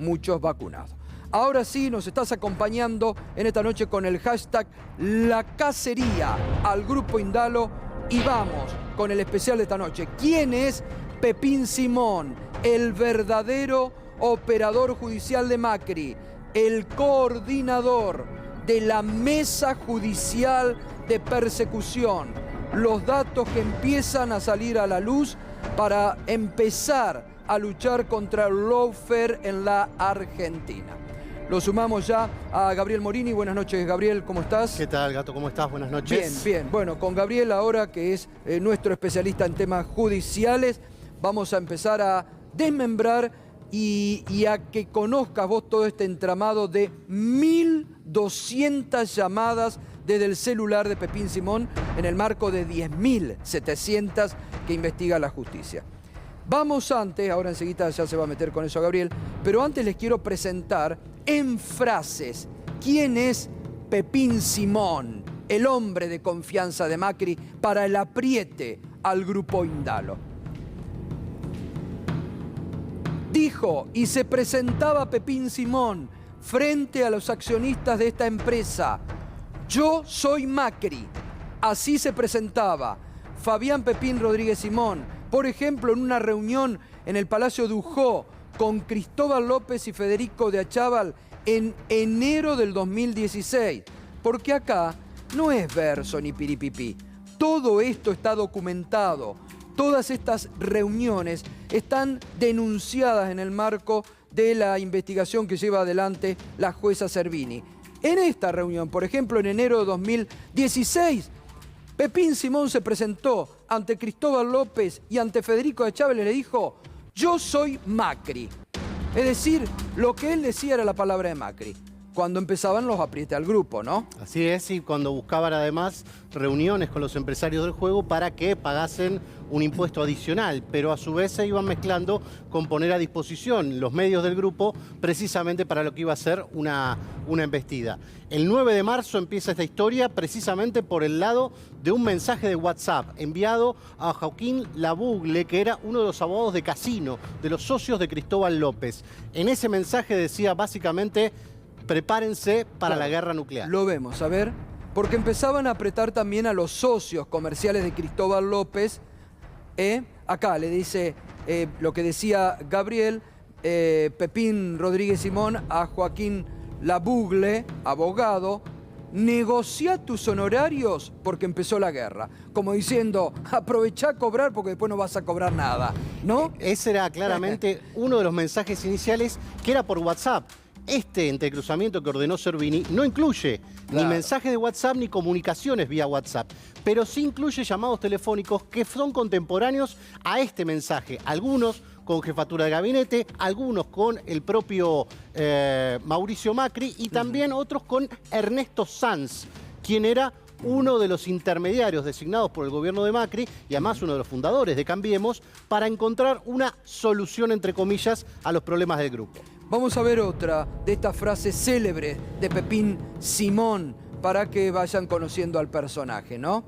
muchos vacunados. Ahora sí, nos estás acompañando en esta noche con el hashtag La Cacería al Grupo Indalo y vamos con el especial de esta noche. ¿Quién es Pepín Simón, el verdadero operador judicial de Macri, el coordinador de la mesa judicial de persecución? Los datos que empiezan a salir a la luz para empezar a luchar contra el lawfare en la Argentina. Lo sumamos ya a Gabriel Morini. Buenas noches, Gabriel, ¿cómo estás? ¿Qué tal, Gato? ¿Cómo estás? Buenas noches. Bien, bien. Bueno, con Gabriel ahora, que es nuestro especialista en temas judiciales, vamos a empezar a desmembrar y a que conozcas vos todo este entramado de 1.200 llamadas desde el celular de Pepín Simón en el marco de 10.700 que investiga la justicia. Vamos antes, ahora enseguida ya se va a meter con eso Gabriel, pero antes les quiero presentar en frases quién es Pepín Simón, el hombre de confianza de Macri para el apriete al Grupo Indalo. Dijo y se presentaba Pepín Simón frente a los accionistas de esta empresa: yo soy Macri. Así se presentaba Fabián Pepín Rodríguez Simón, por ejemplo, en una reunión en el Palacio Dujó con Cristóbal López y Federico de Achával en enero del 2016. Porque acá no es verso ni piripipí. Todo esto está documentado. Todas estas reuniones están denunciadas en el marco de la investigación que lleva adelante la jueza Servini. En esta reunión, por ejemplo, en enero de 2016, Pepín Simón se presentó ante Cristóbal López y ante Federico de Achával y le dijo: yo soy Macri. Es decir, lo que él decía era la palabra de Macri, cuando empezaban los aprietes al grupo, ¿no? Así es, y cuando buscaban además reuniones con los empresarios del juego para que pagasen un impuesto adicional, pero a su vez se iban mezclando con poner a disposición los medios del grupo precisamente para lo que iba a ser una embestida. El 9 de marzo empieza esta historia precisamente por el lado de un mensaje de WhatsApp enviado a Joaquín Labugle, que era uno de los abogados de Casino, de los socios de Cristóbal López. En ese mensaje decía básicamente: prepárense para la guerra nuclear. Lo vemos, a ver, porque empezaban a apretar también a los socios comerciales de Cristóbal López. Acá le dice lo que decía Gabriel, Pepín Rodríguez Simón a Joaquín Labugle, abogado: negocia tus honorarios porque empezó la guerra. Como diciendo, aprovechá a cobrar porque después no vas a cobrar nada, ¿no? Ese era claramente uno de los mensajes iniciales, que era por WhatsApp. Este entrecruzamiento que ordenó Servini no incluye ni mensajes de WhatsApp ni comunicaciones vía WhatsApp, pero sí incluye llamados telefónicos que son contemporáneos a este mensaje. Algunos con jefatura de gabinete, algunos con el propio Mauricio Macri y también otros con Ernesto Sanz, quien era uno de los intermediarios designados por el gobierno de Macri y además uno de los fundadores de Cambiemos para encontrar una solución, entre comillas, a los problemas del grupo. Vamos a ver otra de estas frases célebres de Pepín Simón para que vayan conociendo al personaje, ¿no?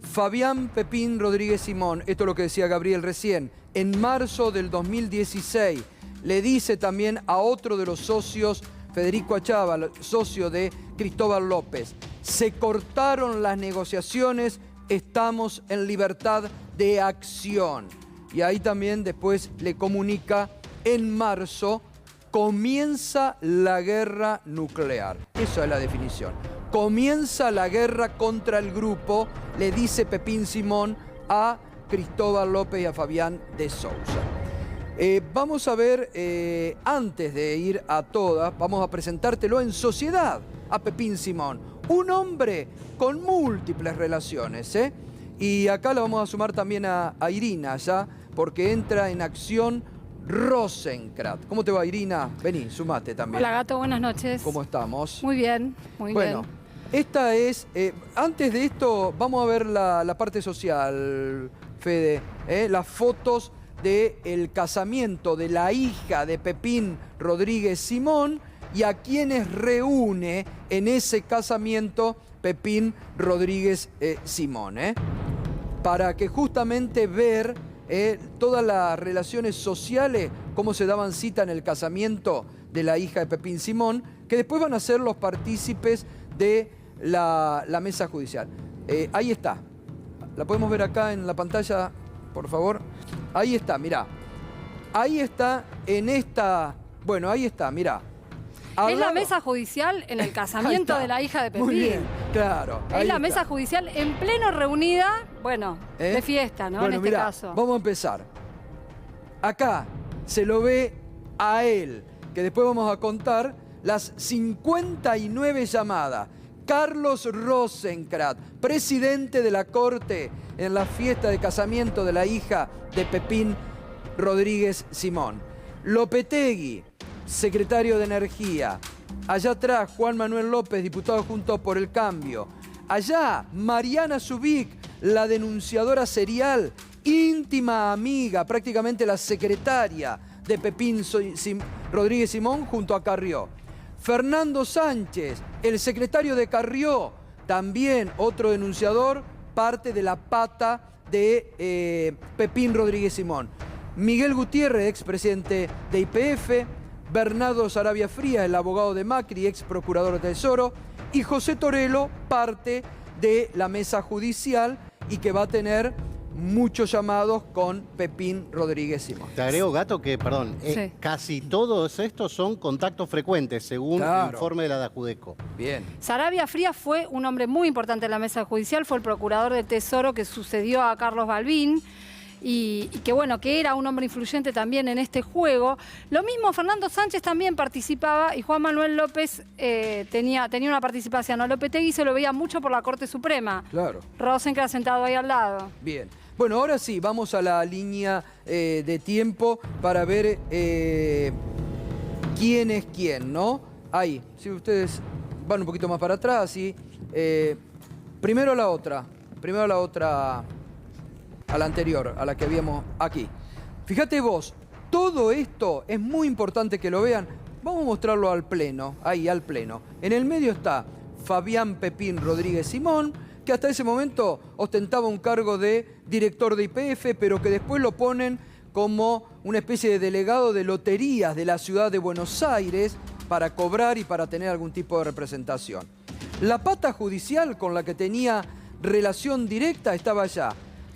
Fabián Pepín Rodríguez Simón, esto es lo que decía Gabriel recién, en marzo del 2016, le dice también a otro de los socios, Federico Achával, socio de Cristóbal López: se cortaron las negociaciones, estamos en libertad de acción. Y ahí también después le comunica: en marzo comienza la guerra nuclear. Esa es la definición. Comienza la guerra contra el grupo, le dice Pepín Simón a Cristóbal López y a Fabián de Sousa. Vamos a ver, antes de ir a todas, vamos a presentártelo en sociedad a Pepín Simón. Un hombre con múltiples relaciones, Y acá la vamos a sumar también a Irina, ¿ya? Porque entra en acción Rosenkrantz. ¿Cómo te va, Irina? Vení, sumate también. Hola, Gato, buenas noches. ¿Cómo estamos? Muy bien, muy bien. Bueno, esta es... antes de esto, vamos a ver la parte social, Fede. Las fotos del casamiento de la hija de Pepín Rodríguez Simón y a quienes reúne en ese casamiento Pepín Rodríguez Simón. Para que justamente ver todas las relaciones sociales cómo se daban cita en el casamiento de la hija de Pepín Simón, que después van a ser los partícipes de la mesa judicial. Ahí está. ¿La podemos ver acá en la pantalla, por favor? Ahí está, mirá. Ahí está en esta... Bueno, ahí está, mirá. Es la mesa judicial en el casamiento de la hija de Pepín. Muy bien, claro. Es la mesa judicial en pleno reunida, bueno, de fiesta, ¿no? Bueno, en este mirá, caso. vamos a empezar. Acá se lo ve a él, que después vamos a contar las 59 llamadas. Carlos Rosenkrantz, presidente de la Corte en la fiesta de casamiento de la hija de Pepín Rodríguez Simón. Lopetegui, secretario de Energía. Allá atrás, Juan Manuel López, diputado Juntos por el Cambio. Allá, Mariana Zubik, la denunciadora serial, íntima amiga, prácticamente la secretaria de Pepín Rodríguez Simón junto a Carrió. Fernando Sánchez, el secretario de Carrió, también otro denunciador, parte de la pata de Pepín Rodríguez Simón. Miguel Gutiérrez, expresidente de YPF, Bernardo Sarabia Frías, el abogado de Macri, ex procurador de Tesoro, y José Torello, parte de la mesa judicial y que va a tener muchos llamados con Pepín Rodríguez Simón. Te agrego, Gato, que, perdón, Sí. casi todos estos son contactos frecuentes, según el informe de la Dajudeco. Bien. Sarabia Frías fue un hombre muy importante en la mesa judicial, fue el procurador del Tesoro que sucedió a Carlos Balbín. Y que bueno, que era un hombre influyente también en este juego. Lo mismo, Fernando Sánchez también participaba y Juan Manuel López tenía una participación. A Lopetegui se lo veía mucho por la Corte Suprema. Claro. Rosenkrantz sentado ahí al lado. Bien. Bueno, ahora sí, vamos a la línea de tiempo para ver quién es quién, ¿no? Ahí, si ustedes van un poquito más para atrás, ¿sí? Primero la otra, a la anterior, a la que habíamos aquí. Fíjate vos, todo esto es muy importante que lo vean. Vamos a mostrarlo al pleno, ahí al pleno. En el medio está Fabián Pepín Rodríguez Simón, que hasta ese momento ostentaba un cargo de director de YPF, pero que después lo ponen como una especie de delegado de loterías de la ciudad de Buenos Aires para cobrar y para tener algún tipo de representación. La pata judicial con la que tenía relación directa estaba allá.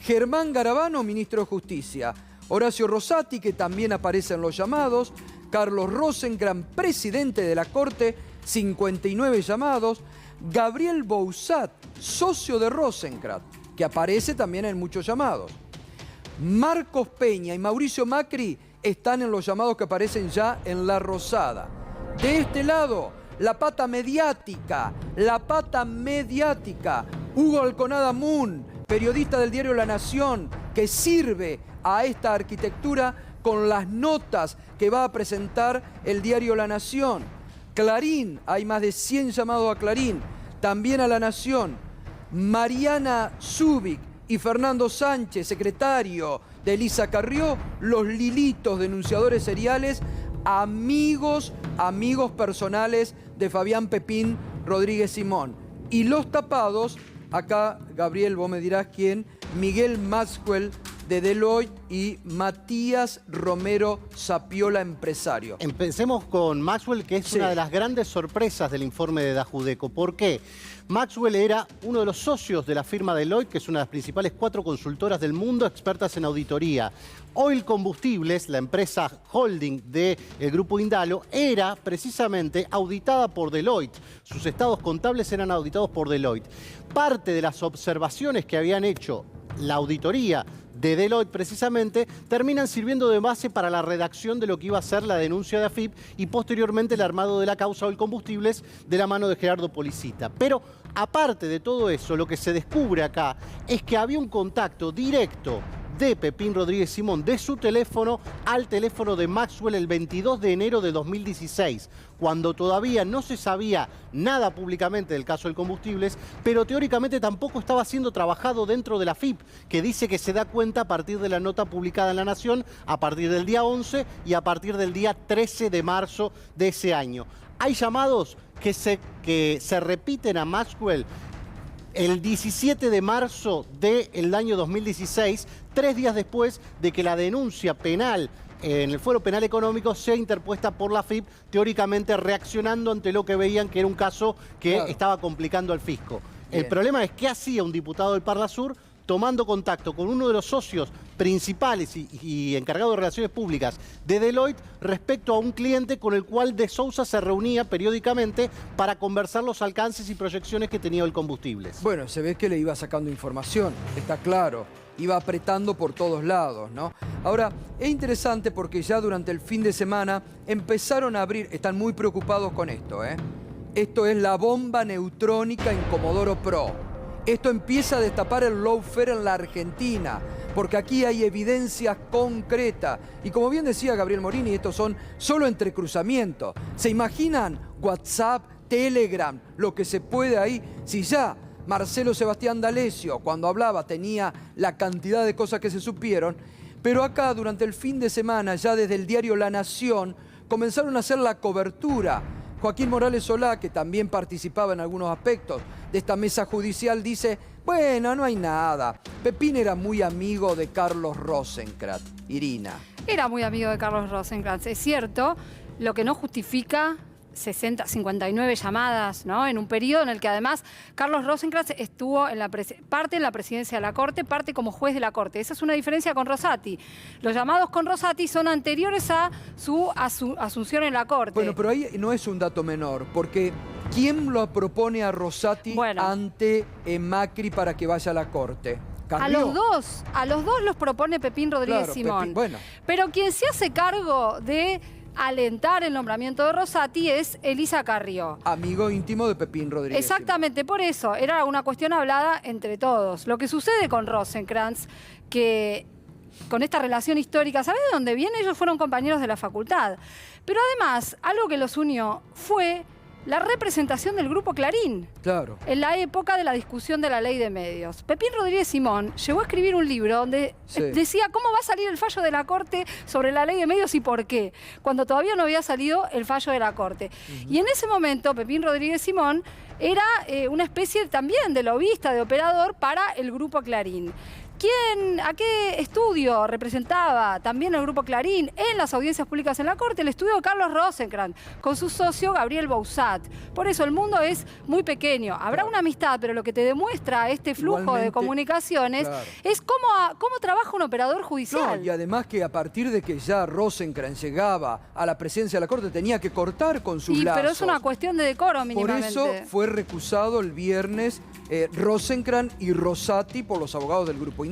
Germán Garabano, ministro de Justicia. Horacio Rosati, que también aparece en los llamados. Carlos Rosenkrantz, presidente de la Corte, 59 llamados. Gabriel Bouzat, socio de Rosenkrantz, que aparece también en muchos llamados. Marcos Peña y Mauricio Macri están en los llamados que aparecen ya en La Rosada. De este lado, la pata mediática. Hugo Alconada Moon, periodista del diario La Nación, que sirve a esta arquitectura con las notas que va a presentar el diario La Nación. Clarín, hay más de 100 llamados a Clarín, también a La Nación. Mariana Zubik y Fernando Sánchez, secretario de Elisa Carrió, los Lilitos, denunciadores seriales, amigos personales de Fabián Pepín Rodríguez Simón. Y los tapados, acá, Gabriel, vos me dirás quién, Miguel Maxwell de Deloitte y Matías Romero Sapiola, empresario. Empecemos con Maxwell, que es una de las grandes sorpresas del informe de Dajudeco. ¿Por qué? Maxwell era uno de los socios de la firma Deloitte, que es una de las principales 4 consultoras del mundo expertas en auditoría. Oil Combustibles, la empresa holding del grupo Indalo, era precisamente auditada por Deloitte. Sus estados contables eran auditados por Deloitte. Parte de las observaciones que habían hecho la auditoría de Deloitte precisamente terminan sirviendo de base para la redacción de lo que iba a ser la denuncia de AFIP y posteriormente el armado de la causa Oil Combustibles de la mano de Gerardo Policita. Pero aparte de todo eso, lo que se descubre acá es que había un contacto directo de Pepín Rodríguez Simón, de su teléfono al teléfono de Maxwell el 22 de enero de 2016, cuando todavía no se sabía nada públicamente del caso del Combustibles, pero teóricamente tampoco estaba siendo trabajado dentro de la AFIP, que dice que se da cuenta a partir de la nota publicada en La Nación, a partir del día 11 y a partir del día 13 de marzo de ese año. Hay llamados que se repiten a Maxwell el 17 de marzo del año 2016, 3 días después de que la denuncia penal en el fuero penal económico sea interpuesta por la AFIP, teóricamente reaccionando ante lo que veían que era un caso que estaba complicando al fisco. Bien. El problema es qué hacía un diputado del Parlasur tomando contacto con uno de los socios principales y encargado de relaciones públicas de Deloitte respecto a un cliente con el cual De Sousa se reunía periódicamente para conversar los alcances y proyecciones que tenía el combustible. Bueno, se ve que le iba sacando información, está claro. Iba apretando por todos lados, ¿no? Ahora, es interesante porque ya durante el fin de semana empezaron a abrir, están muy preocupados con esto, ¿eh? Esto es la bomba neutrónica en Comodoro Pro. Esto empieza a destapar el lawfare en la Argentina, porque aquí hay evidencias concretas. Y como bien decía Gabriel Morini, estos son solo entrecruzamientos. ¿Se imaginan WhatsApp, Telegram, lo que se puede ahí? Si ya Marcelo Sebastián D'Alessio, cuando hablaba, tenía la cantidad de cosas que se supieron, pero acá durante el fin de semana, ya desde el diario La Nación, comenzaron a hacer la cobertura. Joaquín Morales Solá, que también participaba en algunos aspectos de esta mesa judicial, dice, bueno, no hay nada. Pepín era muy amigo de Carlos Rosenkrantz, Irina. Era muy amigo de Carlos Rosenkrantz, es cierto, lo que no justifica 59 llamadas, ¿no? En un periodo en el que además Carlos Rosenkrantz estuvo en parte en la presidencia de la Corte, parte como juez de la Corte. Esa es una diferencia con Rosati. Los llamados con Rosati son anteriores a su asunción en la Corte. Bueno, pero ahí no es un dato menor, porque ¿quién lo propone a Rosati ante Macri para que vaya a la Corte? ¿Carrió? A los dos los propone Pepín Rodríguez Simón. Pepín, bueno. Pero quien se hace cargo de alentar el nombramiento de Rosati es Elisa Carrió. Amigo íntimo de Pepín Rodríguez. Exactamente, por eso era una cuestión hablada entre todos. Lo que sucede con Rosenkrantz, que con esta relación histórica, ¿sabés de dónde viene? Ellos fueron compañeros de la facultad. Pero además, algo que los unió fue la representación del Grupo Clarín. Claro. En la época de la discusión de la ley de medios. Pepín Rodríguez Simón llegó a escribir un libro donde decía cómo va a salir el fallo de la Corte sobre la ley de medios y por qué, cuando todavía no había salido el fallo de la Corte. Y en ese momento Pepín Rodríguez Simón era una especie también de lobista, de operador para el Grupo Clarín. ¿A qué estudio representaba también el Grupo Clarín en las audiencias públicas en la Corte? El estudio de Carlos Rosenkrantz, con su socio Gabriel Bausat. Por eso el mundo es muy pequeño. Habrá una amistad, pero lo que te demuestra este flujo de comunicaciones es cómo trabaja un operador judicial. No, y además que a partir de que ya Rosenkrantz llegaba a la presidencia de la Corte, tenía que cortar con sus lazos. Pero es una cuestión de decoro mínimamente. Por eso fue recusado el viernes Rosenkrantz y Rosati por los abogados del Grupo Indalo.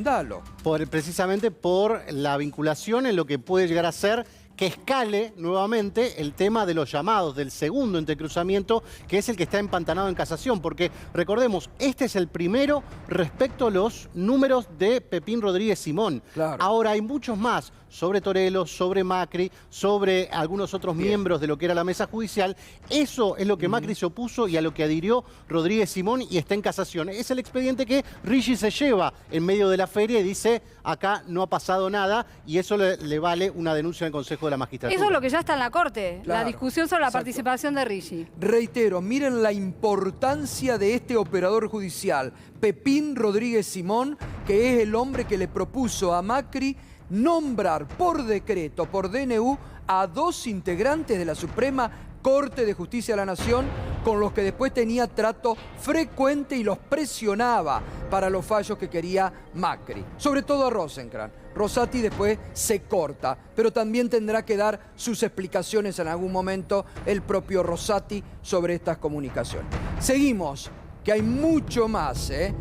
Precisamente por la vinculación en lo que puede llegar a ser que escale nuevamente el tema de los llamados del segundo entrecruzamiento, que es el que está empantanado en casación, porque recordemos, este es el primero respecto a los números de Pepín Rodríguez Simón. Claro. Ahora hay muchos más sobre Torello, sobre Macri, sobre algunos otros miembros de lo que era la mesa judicial. Eso es lo que Macri se opuso y a lo que adhirió Rodríguez Simón y está en casación. Es el expediente que Ricci se lleva en medio de la feria y dice, acá no ha pasado nada, y eso le vale una denuncia en el Consejo de la Magistratura. Eso es lo que ya está en la Corte, Claro, la discusión sobre la participación de Ricci. Reitero, miren la importancia de este operador judicial, Pepín Rodríguez Simón, que es el hombre que le propuso a Macri nombrar por decreto, por DNU, a 2 integrantes de la Suprema Corte de Justicia de la Nación, con los que después tenía trato frecuente y los presionaba para los fallos que quería Macri. Sobre todo a Rosenkrantz. Rosati después se corta, pero también tendrá que dar sus explicaciones en algún momento el propio Rosati sobre estas comunicaciones. Seguimos, que hay mucho más, ¿eh?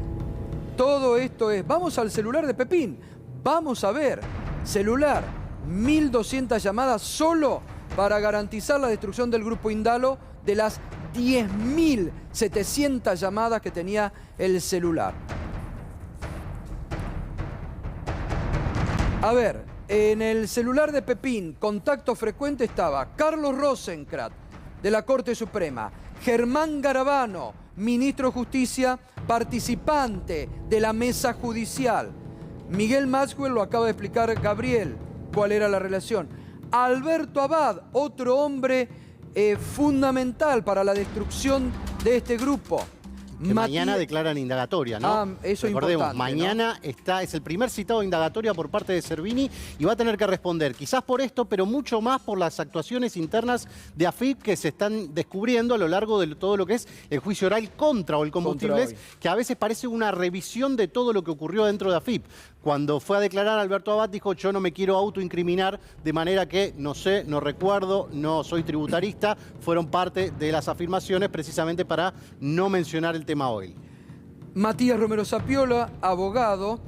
Todo esto es... Vamos al celular de Pepín. Vamos a ver, celular, 1.200 llamadas solo para garantizar la destrucción del Grupo Indalo de las 10.700 llamadas que tenía el celular. A ver, en el celular de Pepín, contacto frecuente estaba Carlos Rosenkrantz, de la Corte Suprema, Germán Garabano, ministro de Justicia, participante de la mesa judicial. Miguel Maxwell, lo acaba de explicar Gabriel, cuál era la relación. Alberto Abad, otro hombre fundamental para la destrucción de este grupo. Que mañana declaran indagatoria, ¿no? Eso es Recordemos, importante, mañana es el primer citado de indagatoria por parte de Servini y va a tener que responder, quizás por esto, pero mucho más por las actuaciones internas de AFIP que se están descubriendo a lo largo de todo lo que es el juicio oral contra Hoy Combustibles, que a veces parece una revisión de todo lo que ocurrió dentro de AFIP. Cuando fue a declarar, Alberto Abad dijo: yo no me quiero autoincriminar, de manera que no sé, no recuerdo, no soy tributarista. Fueron parte de las afirmaciones precisamente para no mencionar el tema oil. Matías Romero Sapiola, abogado.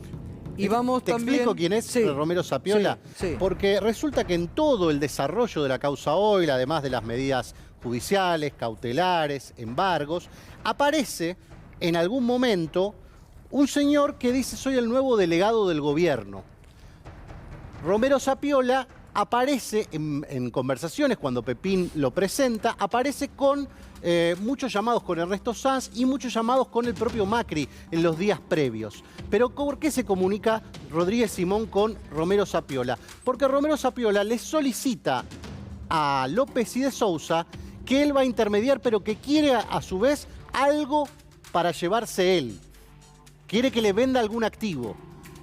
Y vamos ¿Te también... explico quién es Romero Sapiola? Sí. Porque resulta que en todo el desarrollo de la causa oil, además de las medidas judiciales, cautelares, embargos, aparece en algún momento un señor que dice: soy el nuevo delegado del gobierno. Romero Sapiola aparece en conversaciones, cuando Pepín lo presenta, aparece con muchos llamados con Ernesto Sanz y muchos llamados con el propio Macri en los días previos. Pero ¿por qué se comunica Rodríguez Simón con Romero Sapiola? Porque Romero Sapiola le solicita a López y de Sousa que él va a intermediar, pero que quiere a su vez algo para llevarse él. Quiere que le venda algún activo.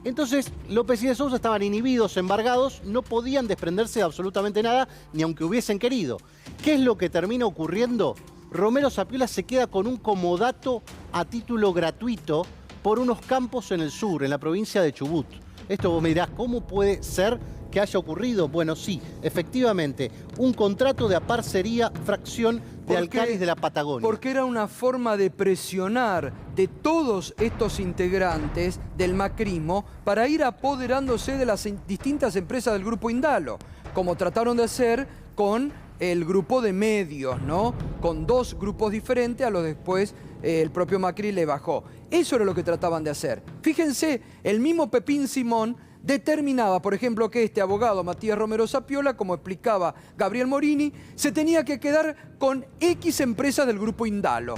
Entonces, López y de Sousa estaban inhibidos, embargados, no podían desprenderse de absolutamente nada, ni aunque hubiesen querido. ¿Qué es lo que termina ocurriendo? Romero Sapiola se queda con un comodato a título gratuito por unos campos en el sur, en la provincia de Chubut. Esto vos me dirás, ¿cómo puede ser que haya ocurrido? Bueno, sí, efectivamente, un contrato de aparcería fracción de Alcaris de la Patagonia. Porque era una forma de presionar de todos estos integrantes del macrismo para ir apoderándose de las distintas empresas del Grupo Indalo, como trataron de hacer con el grupo de medios, ¿no? Con dos grupos diferentes a los después el propio Macri le bajó. Eso era lo que trataban de hacer. Fíjense, el mismo Pepín Simón determinaba, por ejemplo, que este abogado, Matías Romero Sapiola, como explicaba Gabriel Morini, se tenía que quedar con X empresas del Grupo Indalo.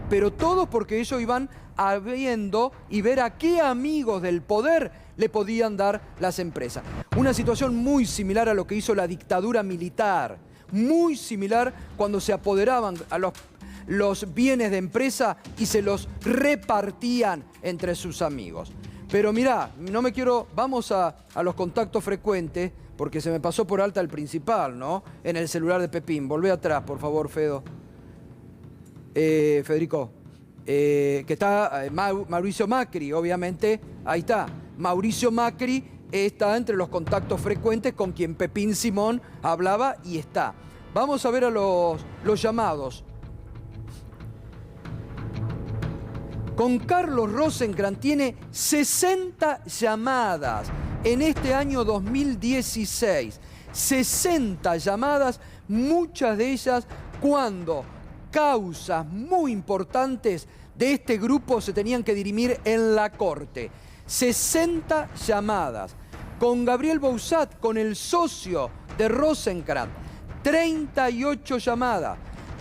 Pero todos porque ellos iban viendo y ver a qué amigos del poder le podían dar las empresas. Una situación muy similar a lo que hizo la dictadura militar. Muy similar cuando se apoderaban a los bienes de empresa y se los repartían entre sus amigos. Pero mirá, no me quiero... Vamos a los contactos frecuentes, porque se me pasó por alta el principal, ¿no? En el celular de Pepín. Volvé atrás, por favor, Fedo. Federico. Que está Mauricio Macri, obviamente. Ahí está. Mauricio Macri está entre los contactos frecuentes con quien Pepín Simón hablaba y está. Vamos a ver a los llamados. Con Carlos Rosenkrantz tiene 60 llamadas en este año 2016. 60 llamadas, muchas de ellas cuando causas muy importantes de este grupo se tenían que dirimir en la corte. 60 llamadas. Con Gabriel Bausat, con el socio de Rosenkrantz, 38 llamadas.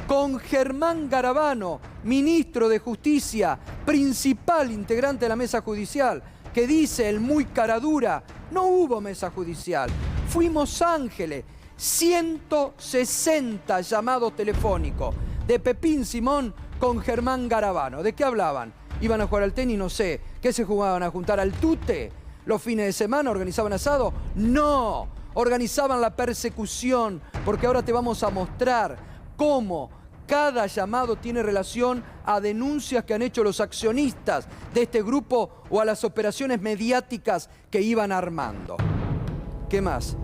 Con Germán Garabano, ministro de Justicia, principal integrante de la mesa judicial, que dice el muy caradura: no hubo mesa judicial, fuimos ángeles. 160 llamados telefónicos de Pepín Simón con Germán Garabano. ¿De qué hablaban? ¿Iban a jugar al tenis? No sé. ¿Qué se jugaban? ¿A juntar al tute? ¿Los fines de semana organizaban asado? No, organizaban la persecución, porque ahora te vamos a mostrar cómo cada llamado tiene relación a denuncias que han hecho los accionistas de este grupo o a las operaciones mediáticas que iban armando. ¿Qué más?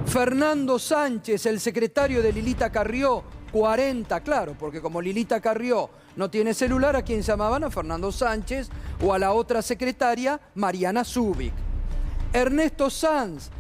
Fernando Sánchez, el secretario de Lilita Carrió, 40, claro, porque como Lilita Carrió no tiene celular, ¿a quién llamaban? A Fernando Sánchez o a la otra secretaria, Mariana Zubik. Ernesto Sanz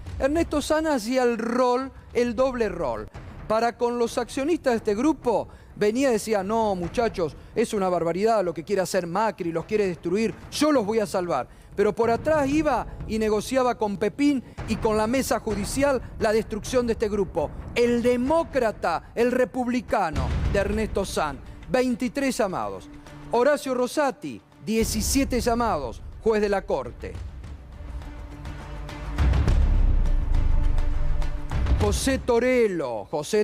hacía el doble rol. Para con los accionistas de este grupo, venía y decía: no, muchachos, es una barbaridad lo que quiere hacer Macri, los quiere destruir, yo los voy a salvar. Pero por atrás iba y negociaba con Pepín y con la mesa judicial la destrucción de este grupo. El demócrata, el republicano de Ernesto Sanz, 23 llamados. Horacio Rosati, 17 llamados, juez de la Corte. José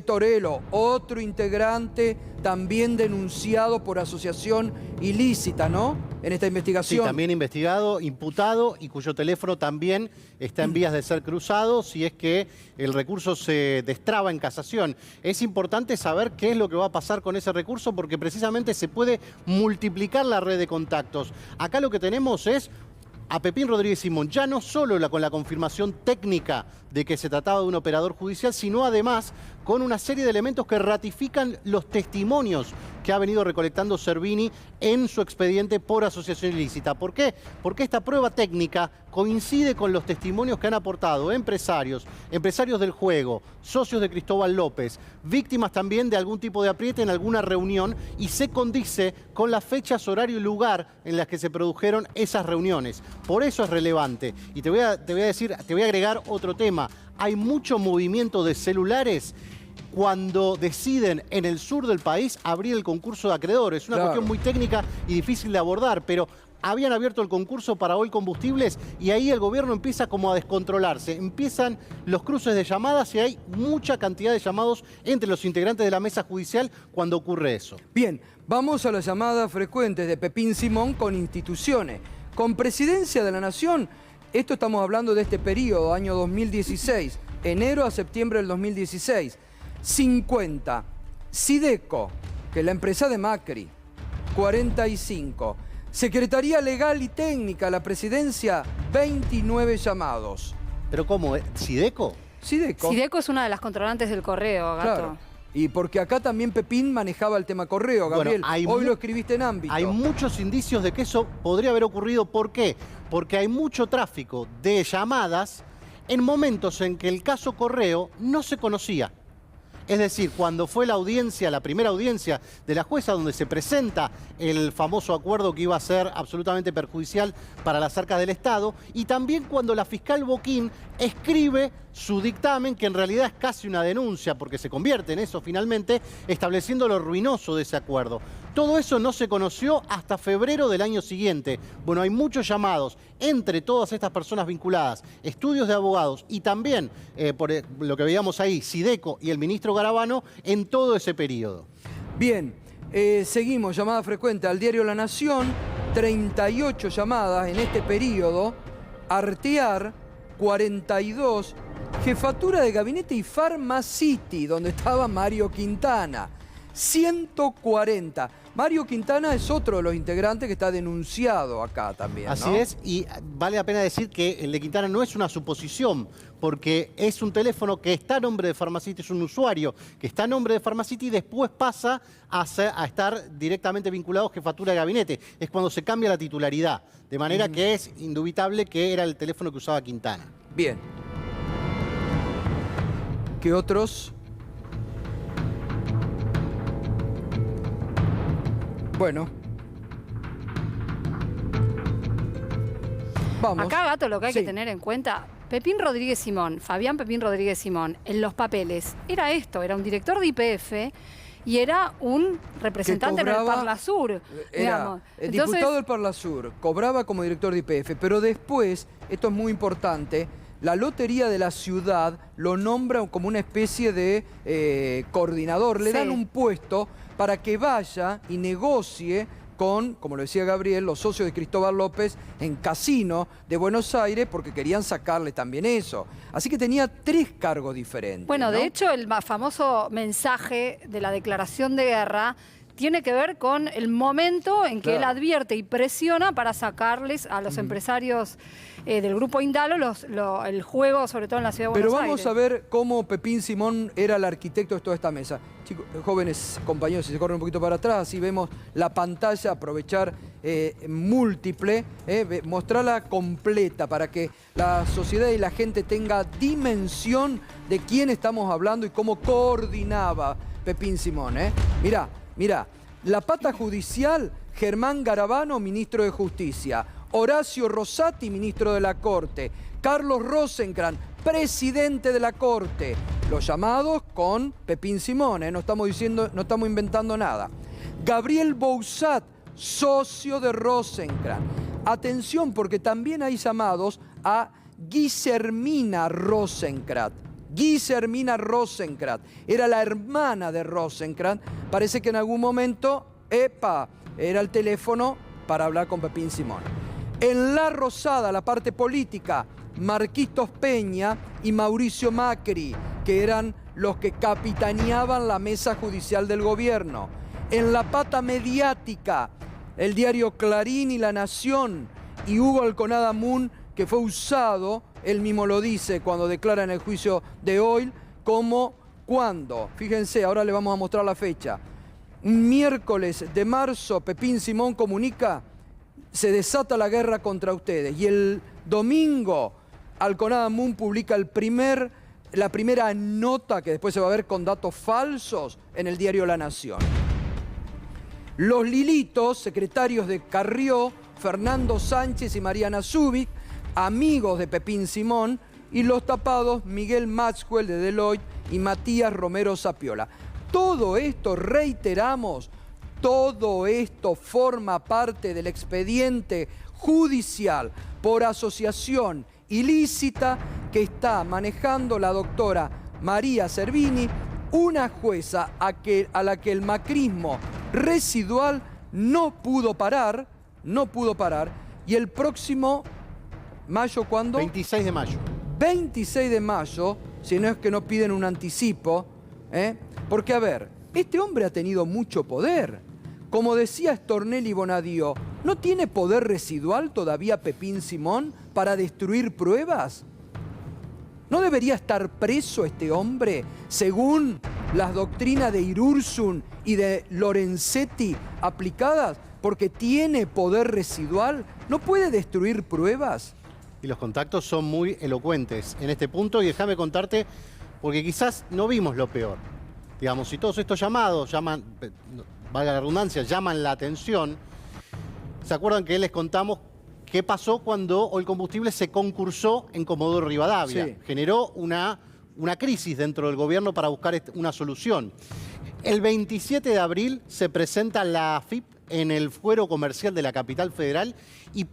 Torello, otro integrante también denunciado por asociación ilícita, ¿no? En esta investigación. Sí, también investigado, imputado y cuyo teléfono también está en vías de ser cruzado si es que el recurso se destraba en casación. Es importante saber qué es lo que va a pasar con ese recurso porque precisamente se puede multiplicar la red de contactos. Acá lo que tenemos es a Pepín Rodríguez Simón, ya no solo con la confirmación técnica de que se trataba de un operador judicial, sino además con una serie de elementos que ratifican los testimonios que ha venido recolectando Servini en su expediente por asociación ilícita. ¿Por qué? Porque esta prueba técnica coincide con los testimonios que han aportado empresarios del juego, socios de Cristóbal López, víctimas también de algún tipo de apriete en alguna reunión y se condice con las fechas, horario y lugar en las que se produjeron esas reuniones. Por eso es relevante. Y te voy a agregar otro tema. Hay mucho movimiento de celulares cuando deciden en el sur del país abrir el concurso de acreedores. Es una cuestión muy técnica y difícil de abordar, pero habían abierto el concurso para Hoy Combustibles y ahí el gobierno empieza como a descontrolarse. Empiezan los cruces de llamadas y hay mucha cantidad de llamados entre los integrantes de la mesa judicial cuando ocurre eso. Bien, vamos a las llamadas frecuentes de Pepín Simón con instituciones. Con Presidencia de la Nación, esto estamos hablando de este periodo, año 2016, enero a septiembre del 2016. 50. Sideco, que es la empresa de Macri, 45. Secretaría Legal y Técnica, la Presidencia, 29 llamados. ¿Pero cómo? ¿Sideco? Sideco. Sideco es una de las controlantes del correo, Gato. Claro. Y porque acá también Pepín manejaba el tema correo, Gabriel. Bueno, hoy lo escribiste en Ámbito. Hay muchos indicios de que eso podría haber ocurrido. ¿Por qué? Porque hay mucho tráfico de llamadas en momentos en que el caso correo no se conocía. Es decir, cuando fue la audiencia, la primera audiencia de la jueza donde se presenta el famoso acuerdo que iba a ser absolutamente perjudicial para las arcas del Estado, y también cuando la fiscal Boquín escribe su dictamen, que en realidad es casi una denuncia, porque se convierte en eso finalmente, estableciendo lo ruinoso de ese acuerdo. Todo eso no se conoció hasta febrero del año siguiente. Bueno, hay muchos llamados entre todas estas personas vinculadas, estudios de abogados y también, por lo que veíamos ahí, Sideco y el ministro Garabano en todo ese periodo. Bien, seguimos, llamada frecuente al diario La Nación, 38 llamadas en este periodo, Artear, 42, Jefatura de Gabinete y Pharmacity, donde estaba Mario Quintana, 140. Mario Quintana es otro de los integrantes que está denunciado acá también, ¿no? Así es, y vale la pena decir que el de Quintana no es una suposición, porque es un teléfono que está a nombre de Pharmacity, es un usuario que está a nombre de Pharmacity y después pasa a estar directamente vinculado a Jefatura de Gabinete. Es cuando se cambia la titularidad, de manera que es indubitable que era el teléfono que usaba Quintana. Bien. ¿Qué otros? Bueno. Vamos. Acá, Gato, lo que hay que tener en cuenta, Pepín Rodríguez Simón, Fabián Pepín Rodríguez Simón, en los papeles, era esto, era un director de YPF y era un representante en el Parlasur. Era diputado del Parlasur, cobraba como director de YPF, pero después, esto es muy importante, la Lotería de la Ciudad lo nombra como una especie de coordinador, le dan un puesto para que vaya y negocie con, como lo decía Gabriel, los socios de Cristóbal López en Casino de Buenos Aires porque querían sacarle también eso. Así que tenía 3 cargos diferentes. Bueno, ¿no? de hecho, el famoso mensaje de la declaración de guerra tiene que ver con el momento en que él advierte y presiona para sacarles a los empresarios del grupo Indalo el juego, sobre todo en la ciudad de Buenos Aires. Pero vamos a ver cómo Pepín Simón era el arquitecto de toda esta mesa. Chicos, jóvenes compañeros, si se corren un poquito para atrás, así vemos la pantalla, aprovechar múltiple, mostrarla completa para que la sociedad y la gente tenga dimensión de quién estamos hablando y cómo coordinaba Pepín Simón. Mirá, la pata judicial, Germán Garabano, ministro de Justicia. Horacio Rosati, ministro de la Corte. Carlos Rosenkrantz, presidente de la Corte. Los llamados con Pepín Simón, no estamos inventando nada. Gabriel Bouzat, socio de Rosenkrantz. Atención, porque también hay llamados a Guillermina Rosenkrantz. Guillermina Rosenkrantz. Era la hermana de Rosenkrantz. Parece que en algún momento, era el teléfono para hablar con Pepín Simón. En La Rosada, la parte política, Marquitos Peña y Mauricio Macri, que eran los que capitaneaban la mesa judicial del gobierno. En la pata mediática, el diario Clarín y La Nación, y Hugo Alconada Moon, que fue usado, él mismo lo dice cuando declara en el juicio de hoy, como cuando, fíjense, ahora le vamos a mostrar la fecha, un miércoles de marzo, Pepín Simón comunica, se desata la guerra contra ustedes, y el domingo, Alconada Moon publica la primera nota, que después se va a ver con datos falsos, en el diario La Nación. Los Lilitos, secretarios de Carrió, Fernando Sánchez y Mariana Zubik, amigos de Pepín Simón, y los tapados, Miguel Maxwell de Deloitte y Matías Romero Sapiola. Todo esto, reiteramos, todo esto forma parte del expediente judicial por asociación ilícita que está manejando la doctora María Servini, una jueza a la que el macrismo residual no pudo parar, y el próximo mayo, ¿cuándo? 26 de mayo. 26 de mayo, si no es que no piden un anticipo, porque a ver, este hombre ha tenido mucho poder. Como decía Stornelli Bonadío, ¿no tiene poder residual todavía Pepín Simón para destruir pruebas? ¿No debería estar preso este hombre según las doctrinas de Irursun y de Lorenzetti aplicadas? Porque tiene poder residual, ¿no puede destruir pruebas? Y los contactos son muy elocuentes en este punto, y déjame contarte, porque quizás no vimos lo peor. Digamos, si todos estos llamados llaman, valga la redundancia, llaman la atención, ¿se acuerdan que les contamos qué pasó cuando Oil Combustibles se concursó en Comodoro Rivadavia? Sí. Generó una crisis dentro del gobierno para buscar una solución. El 27 de abril se presenta la AFIP en el fuero comercial de la capital federal y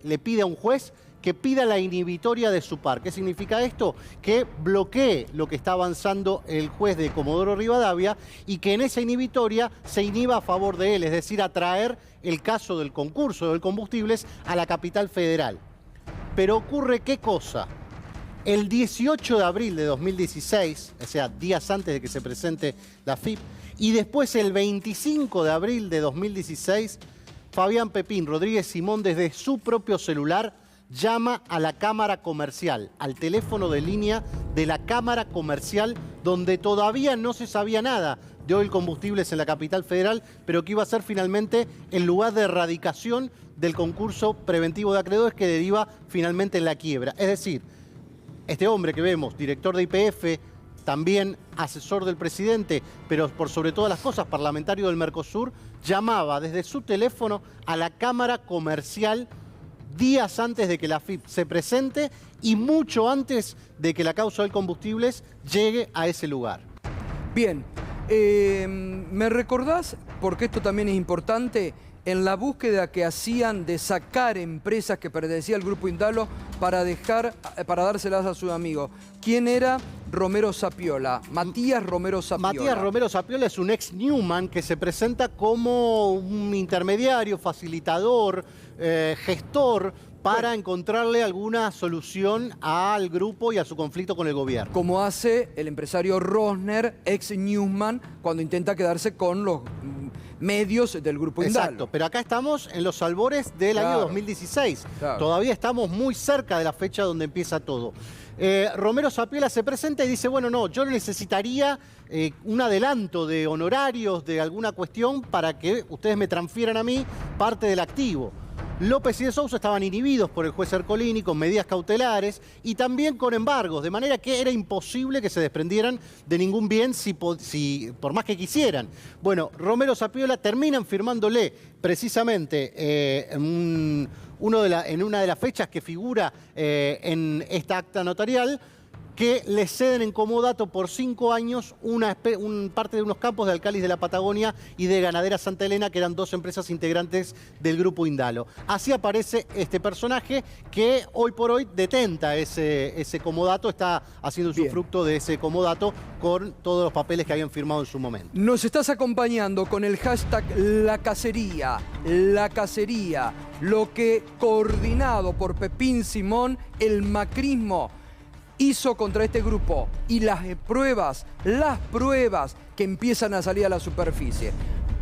le pide a un juez que pida la inhibitoria de su par. ¿Qué significa esto? Que bloquee lo que está avanzando el juez de Comodoro Rivadavia y que en esa inhibitoria se inhiba a favor de él, es decir, atraer el caso del concurso de combustibles a la capital federal. Pero ocurre ¿qué cosa? El 18 de abril de 2016, o sea, días antes de que se presente la FIP, y después el 25 de abril de 2016, Fabián Pepín Rodríguez Simón desde su propio celular llama a la Cámara Comercial, al teléfono de línea de la Cámara Comercial, donde todavía no se sabía nada de Oil Combustibles en la capital federal, pero que iba a ser finalmente el lugar de erradicación del concurso preventivo de acreedores que deriva finalmente en la quiebra. Es decir, este hombre que vemos, director de YPF, también asesor del presidente, pero por sobre todas las cosas, parlamentario del Mercosur, llamaba desde su teléfono a la Cámara Comercial días antes de que la FIP se presente y mucho antes de que la causa del combustibles llegue a ese lugar. Bien, ¿me recordás, porque esto también es importante, en la búsqueda que hacían de sacar empresas que pertenecían al Grupo Indalo para dárselas a sus amigos? ¿Quién era Romero Sapiola? Matías Romero Sapiola. Matías Romero Sapiola es un ex Newman que se presenta como un intermediario, facilitador, gestor para encontrarle alguna solución al grupo y a su conflicto con el gobierno. Como hace el empresario Rosner, ex Newman, cuando intenta quedarse con los medios del Grupo Indalo. Exacto, pero acá estamos en los albores del año 2016. Claro. Todavía estamos muy cerca de la fecha donde empieza todo. Romero Sapiola se presenta y dice, bueno, no, yo necesitaría un adelanto de honorarios, de alguna cuestión, para que ustedes me transfieran a mí parte del activo. López y de Sousa estaban inhibidos por el juez Ercolini con medidas cautelares y también con embargos, de manera que era imposible que se desprendieran de ningún bien por más que quisieran. Bueno, Romero Sapiola terminan firmándole precisamente en una de las fechas que figura en esta acta notarial, que les ceden en comodato por 5 años parte de unos campos de Alcalis de la Patagonia y de Ganadera Santa Elena, que eran 2 empresas integrantes del grupo Indalo. Así aparece este personaje que hoy por hoy detenta ese comodato, está haciendo usufructo de ese comodato con todos los papeles que habían firmado en su momento. Nos estás acompañando con el hashtag La Cacería, lo que coordinado por Pepín Simón, el macrismo, hizo contra este grupo y las pruebas que empiezan a salir a la superficie.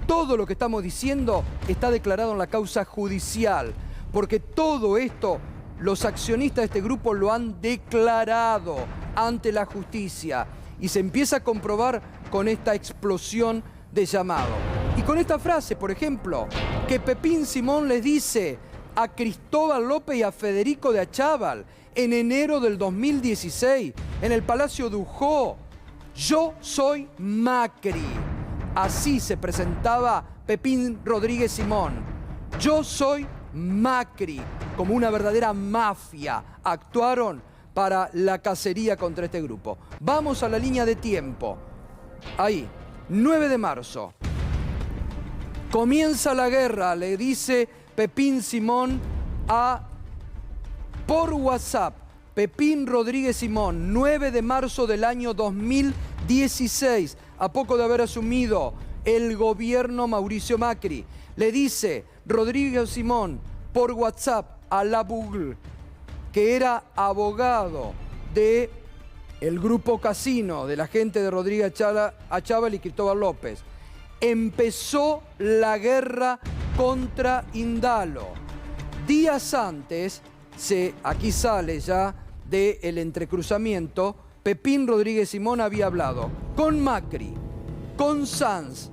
Todo lo que estamos diciendo está declarado en la causa judicial, porque todo esto los accionistas de este grupo lo han declarado ante la justicia y se empieza a comprobar con esta explosión de llamado. Y con esta frase, por ejemplo, que Pepín Simón les dice a Cristóbal López y a Federico de Achával en enero del 2016, en el Palacio Dujó: yo soy Macri. Así se presentaba Pepín Rodríguez Simón. Yo soy Macri, como una verdadera mafia. Actuaron para la cacería contra este grupo. Vamos a la línea de tiempo. Ahí, 9 de marzo. Comienza la guerra, le dice Pepín Simón por WhatsApp. Pepín Rodríguez Simón, 9 de marzo del año 2016, a poco de haber asumido el gobierno Mauricio Macri. Le dice Rodríguez Simón por WhatsApp a La Bugle, que era abogado de el grupo Casino, de la gente de Rodríguez Achával y Cristóbal López. Empezó la guerra contra Indalo. Días antes, aquí sale ya del entrecruzamiento, Pepín Rodríguez Simón había hablado con Macri, con Sanz,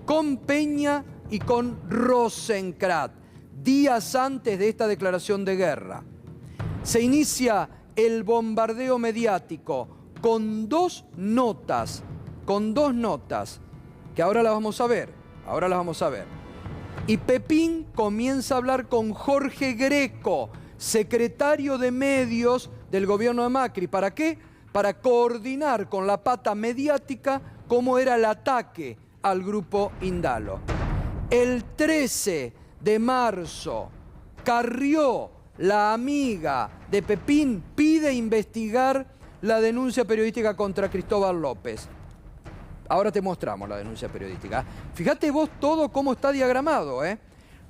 con Peña y con Rosenkrantz, días antes de esta declaración de guerra. Se inicia el bombardeo mediático con dos notas, que ahora las vamos a ver, Y Pepín comienza a hablar con Jorge Greco, secretario de medios del gobierno de Macri. ¿Para qué? Para coordinar con la pata mediática cómo era el ataque al grupo Indalo. El 13 de marzo, Carrió, la amiga de Pepín, pide investigar la denuncia periodística contra Cristóbal López. Ahora te mostramos la denuncia periodística. Fíjate vos todo cómo está diagramado,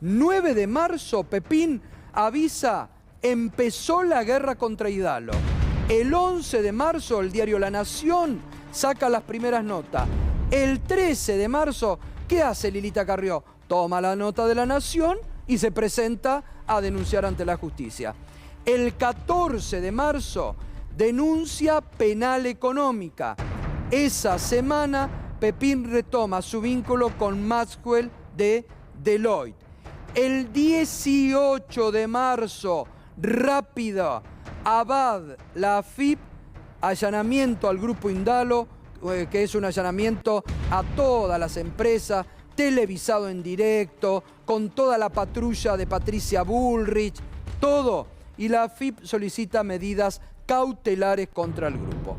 9 de marzo, Pepín avisa: empezó la guerra contra Indalo. El 11 de marzo, el diario La Nación saca las primeras notas. El 13 de marzo, ¿qué hace Lilita Carrió? Toma la nota de La Nación y se presenta a denunciar ante la justicia. El 14 de marzo, denuncia penal económica. Esa semana, Pepín retoma su vínculo con Maxwell de Deloitte. El 18 de marzo, rápido, Abad, la AFIP, allanamiento al grupo Indalo, que es un allanamiento a todas las empresas, televisado en directo, con toda la patrulla de Patricia Bullrich, todo. Y la AFIP solicita medidas cautelares contra el grupo.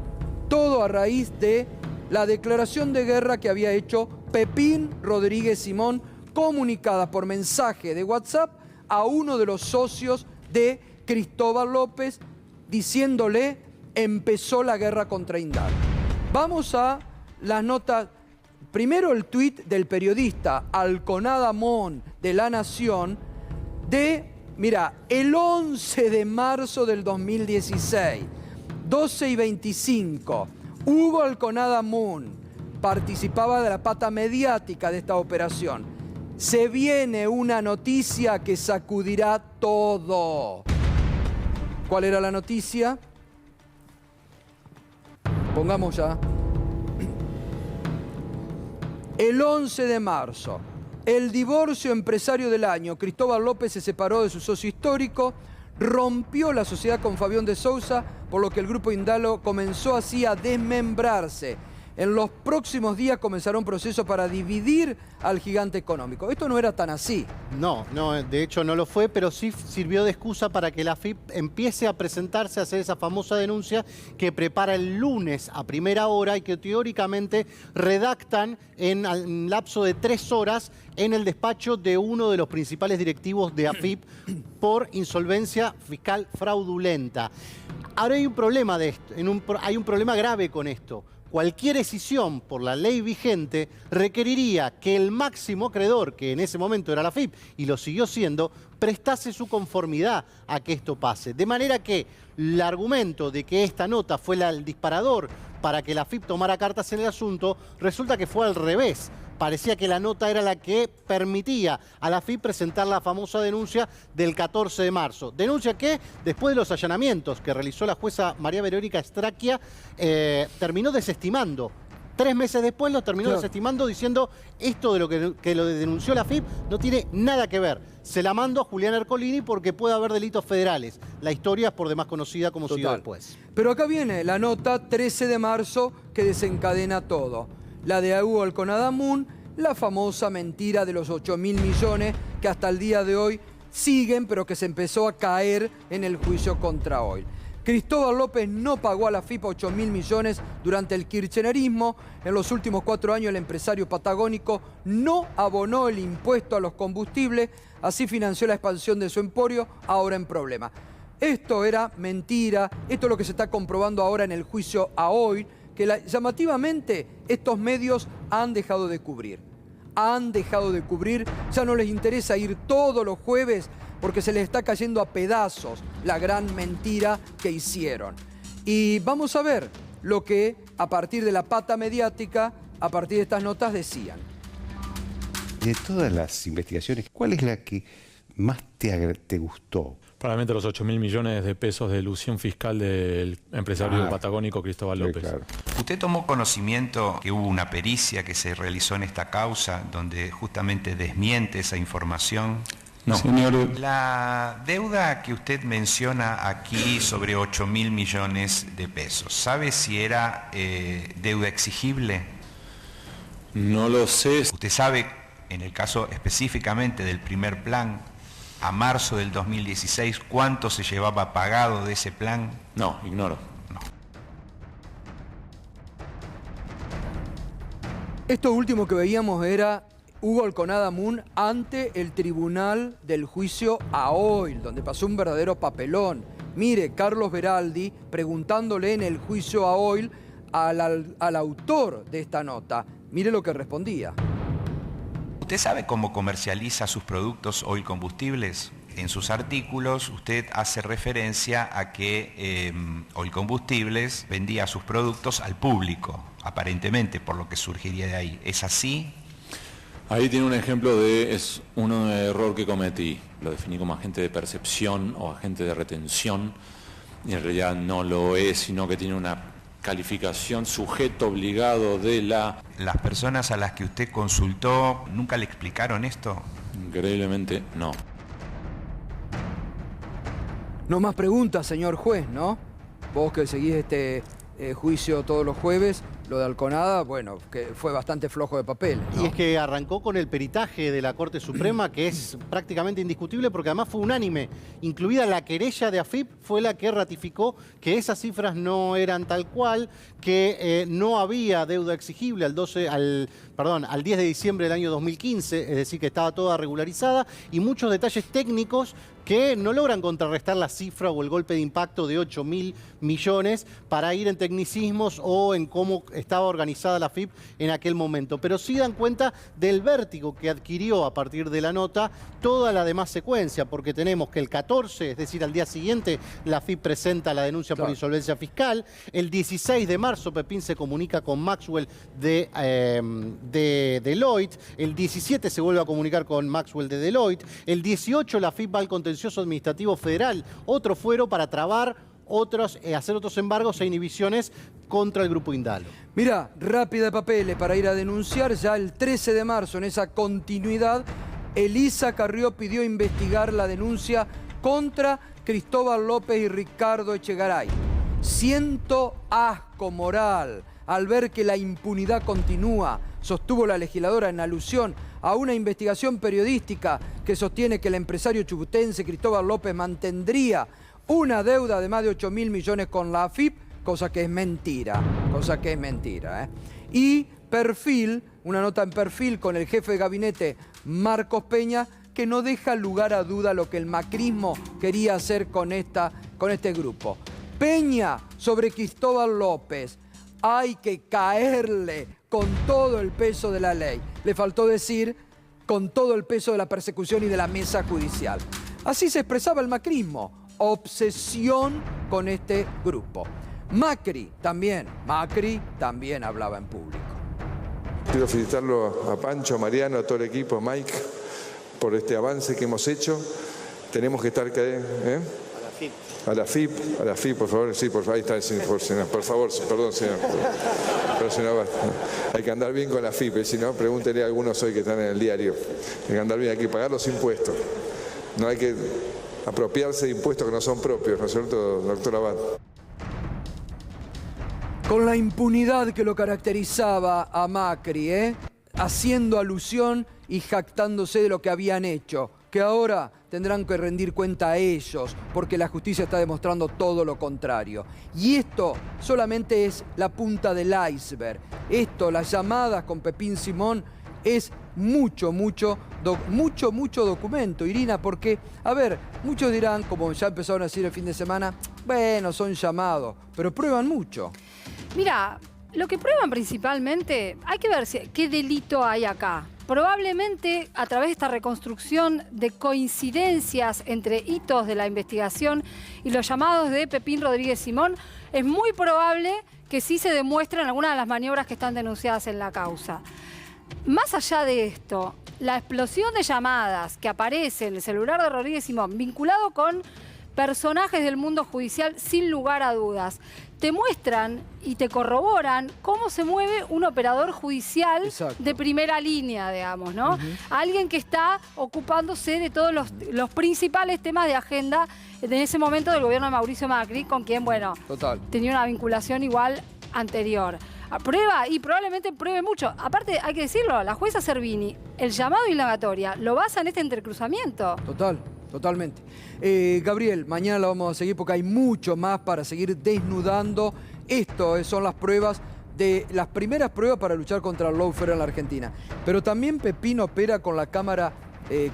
Todo a raíz de la declaración de guerra que había hecho Pepín Rodríguez Simón, comunicada por mensaje de WhatsApp a uno de los socios de Cristóbal López, diciéndole: empezó la guerra contra Indalo. Vamos a las notas. Primero el tuit del periodista Alconada Mon de La Nación el 11 de marzo del 2016, 12:25, Hugo Alconada Mon participaba de la pata mediática de esta operación. Se viene una noticia que sacudirá todo. ¿Cuál era la noticia? Pongamos ya. El 11 de marzo, el divorcio empresario del año. Cristóbal López se separó de su socio histórico, rompió la sociedad con Fabián de Sousa, por lo que el grupo Indalo comenzó así a desmembrarse. En los próximos días comenzará un proceso para dividir al gigante económico. Esto no era tan así. No, de hecho no lo fue, pero sí sirvió de excusa para que la AFIP empiece a presentarse a hacer esa famosa denuncia que prepara el lunes a primera hora y que teóricamente redactan en un lapso de 3 horas en el despacho de uno de los principales directivos de AFIP por insolvencia fiscal fraudulenta. Ahora hay un problema de esto, hay un problema grave con esto. Cualquier decisión por la ley vigente requeriría que el máximo acreedor, que en ese momento era la AFIP y lo siguió siendo, prestase su conformidad a que esto pase. De manera que el argumento de que esta nota fue el disparador para que la AFIP tomara cartas en el asunto, resulta que fue al revés. Parecía que la nota era la que permitía a la AFIP presentar la famosa denuncia del 14 de marzo. Denuncia que, después de los allanamientos que realizó la jueza María Verónica Straquia, terminó desestimando. 3 meses después lo terminó desestimando diciendo esto de lo que lo denunció la AFIP no tiene nada que ver. Se la mando a Julián Ercolini porque puede haber delitos federales. La historia es por demás conocida como siguió después. Pero acá viene la nota 13 de marzo que desencadena todo. La de Hugo Alconadamun, la famosa mentira de los 8.000 millones que hasta el día de hoy siguen, pero que se empezó a caer en el juicio contra Oil. Cristóbal López no pagó a la AFIP 8.000 millones durante el kirchnerismo. En los últimos 4 años el empresario patagónico no abonó el impuesto a los combustibles, así financió la expansión de su emporio, ahora en problema. Esto era mentira, esto es lo que se está comprobando ahora en el juicio a Oil, que llamativamente estos medios han dejado de cubrir. Han dejado de cubrir, ya no les interesa ir todos los jueves porque se les está cayendo a pedazos la gran mentira que hicieron. Y vamos a ver lo que a partir de la pata mediática, a partir de estas notas decían. De todas las investigaciones, ¿cuál es la que más te gustó? Probablemente los 8.000 millones de pesos de ilusión fiscal del empresario patagónico Cristóbal López. Claro. ¿Usted tomó conocimiento que hubo una pericia que se realizó en esta causa donde justamente desmiente esa información? No. Señor. La deuda que usted menciona aquí sobre 8.000 millones de pesos, ¿sabe si era deuda exigible? No lo sé. ¿Usted sabe, en el caso específicamente del primer plan, a marzo del 2016, cuánto se llevaba pagado de ese plan? No, ignoro. No. Esto último que veíamos era Hugo Alconadamun ante el tribunal del juicio a Oil, donde pasó un verdadero papelón. Mire, Carlos Beraldi preguntándole en el juicio a Oil al autor de esta nota. Mire lo que respondía. ¿Usted sabe cómo comercializa sus productos Oil Combustibles? En sus artículos usted hace referencia a que Oil Combustibles vendía sus productos al público, aparentemente, por lo que surgiría de ahí. ¿Es así? Ahí tiene un ejemplo es un error que cometí. Lo definí como agente de percepción o agente de retención, y en realidad no lo es, sino que tiene una calificación sujeto obligado de la... ¿Las personas a las que usted consultó nunca le explicaron esto? Increíblemente no. No más preguntas, señor juez, ¿no? Vos que seguís este juicio todos los jueves, lo de Alconada, bueno, que fue bastante flojo de papel, ¿no? Y es que arrancó con el peritaje de la Corte Suprema, que es prácticamente indiscutible porque además fue unánime. Incluida la querella de AFIP, fue la que ratificó que esas cifras no eran tal cual, que no había deuda exigible al 10 de diciembre del año 2015, es decir, que estaba toda regularizada, y muchos detalles técnicos que no logran contrarrestar la cifra o el golpe de impacto de 8.000 millones para ir en tecnicismos o en cómo estaba organizada la AFIP en aquel momento. Pero sí dan cuenta del vértigo que adquirió a partir de la nota toda la demás secuencia, porque tenemos que el 14, es decir, al día siguiente, la AFIP presenta la denuncia por insolvencia fiscal. El 16 de marzo, Pepín se comunica con Maxwell de Deloitte. El 17 se vuelve a comunicar con Maxwell de Deloitte. El 18 la AFIP va al contencioso administrativo federal, otro fuero para trabar hacer otros embargos e inhibiciones contra el Grupo Indalo. Mira, rápida de papeles para ir a denunciar. Ya el 13 de marzo, en esa continuidad, Elisa Carrió pidió investigar la denuncia contra Cristóbal López y Ricardo Echegaray. Siento asco moral al ver que la impunidad continúa, sostuvo la legisladora en alusión a una investigación periodística que sostiene que el empresario chubutense Cristóbal López mantendría una deuda de más de 8.000 millones con la AFIP, cosa que es mentira, Y Perfil, una nota en Perfil con el jefe de gabinete Marcos Peña, que no deja lugar a duda lo que el macrismo quería hacer con este grupo. Peña sobre Cristóbal López, hay que caerle con todo el peso de la ley. Le faltó decir con todo el peso de la persecución y de la mesa judicial. Así se expresaba el macrismo, obsesión con este grupo. Macri también hablaba en público. Quiero felicitarlo a Pancho, a Mariano, a todo el equipo, a Mike, por este avance que hemos hecho. Tenemos que estar... A la FIP, por favor, sí, por favor, ahí está el señor, por favor, perdón, señor. Pero si no, hay que andar bien con la FIP, si no, pregúntenle a algunos hoy que están en el diario. Hay que andar bien, hay que pagar los impuestos. No hay que apropiarse de impuestos que no son propios, ¿no es cierto, doctor Abad? Con la impunidad que lo caracterizaba a Macri, haciendo alusión y jactándose de lo que habían hecho, que ahora tendrán que rendir cuenta a ellos, porque la justicia está demostrando todo lo contrario. Y esto solamente es la punta del iceberg. Esto, las llamadas con Pepín Simón, es mucho documento, Irina, porque, a ver, muchos dirán, como ya empezaron a decir el fin de semana, bueno, son llamados, pero prueban mucho. Mira, lo que prueban principalmente, hay que ver qué delito hay acá. Probablemente a través de esta reconstrucción de coincidencias entre hitos de la investigación y los llamados de Pepín Rodríguez Simón, es muy probable que sí se demuestren algunas de las maniobras que están denunciadas en la causa. Más allá de esto, la explosión de llamadas que aparece en el celular de Rodríguez Simón, vinculado con personajes del mundo judicial, sin lugar a dudas, te muestran y te corroboran cómo se mueve un operador judicial. Exacto. De primera línea, digamos, ¿no? Alguien que está ocupándose de todos los principales temas de agenda en ese momento del gobierno de Mauricio Macri, con quien, bueno, tenía una vinculación igual anterior. Prueba y probablemente pruebe mucho. Aparte, hay que decirlo, la jueza Servini, el llamado indagatoria, lo basa en este entrecruzamiento. Totalmente. Gabriel, mañana lo vamos a seguir porque hay mucho más para seguir desnudando. Esto son las pruebas, las primeras pruebas para luchar contra el lawfare en la Argentina. Pero también Pepín opera con la Cámara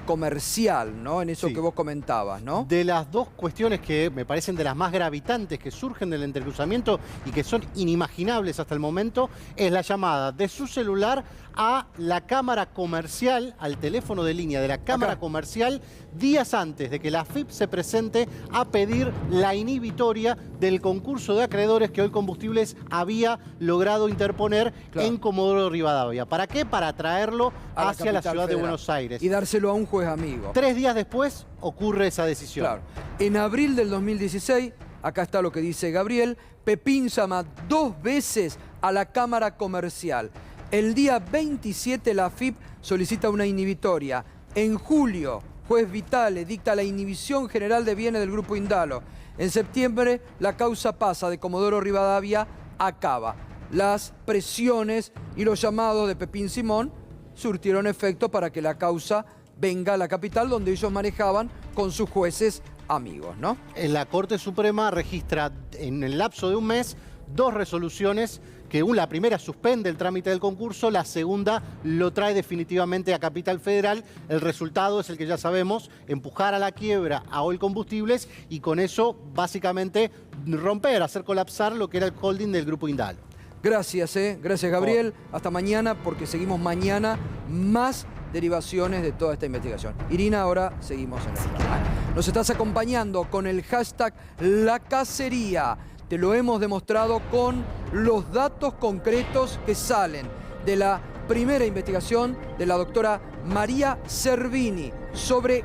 Comercial, ¿no? En eso que vos comentabas, ¿no? De las dos cuestiones que me parecen de las más gravitantes que surgen del entrecruzamiento y que son inimaginables hasta el momento, es la llamada de su celular a la Cámara Comercial, al teléfono de línea de la Cámara Comercial, días antes de que la AFIP se presente a pedir la inhibitoria del concurso de acreedores que Hoy Combustibles había logrado interponer en Comodoro Rivadavia. ¿Para qué? Para traerlo hacia la ciudad de Buenos Aires. Y dárselo a un juez amigo. 3 días después ocurre esa decisión. Claro. En abril del 2016, acá está lo que dice Gabriel, Pepín llama 2 veces a la Cámara Comercial. El día 27 la AFIP solicita una inhibitoria. En julio, juez Vitale dicta la inhibición general de bienes del Grupo Indalo. En septiembre, la causa pasa de Comodoro Rivadavia a Cava. Las presiones y los llamados de Pepín Simón surtieron efecto para que la causa venga a la capital, donde ellos manejaban con sus jueces amigos, ¿no? La Corte Suprema registra en el lapso de un mes 2 resoluciones que la primera suspende el trámite del concurso, la segunda lo trae definitivamente a Capital Federal. El resultado es el que ya sabemos, empujar a la quiebra a Hoy Combustibles y con eso básicamente romper, hacer colapsar lo que era el holding del Grupo Indalo. Gracias, gracias Gabriel. Hasta mañana, porque seguimos mañana más derivaciones de toda esta investigación. Irina, ahora seguimos en el... Nos estás acompañando con el hashtag La Cacería. Te lo hemos demostrado con los datos concretos que salen de la primera investigación de la doctora María Servini sobre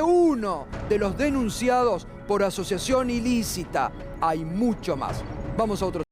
uno de los denunciados por asociación ilícita. Hay mucho más. Vamos a otro.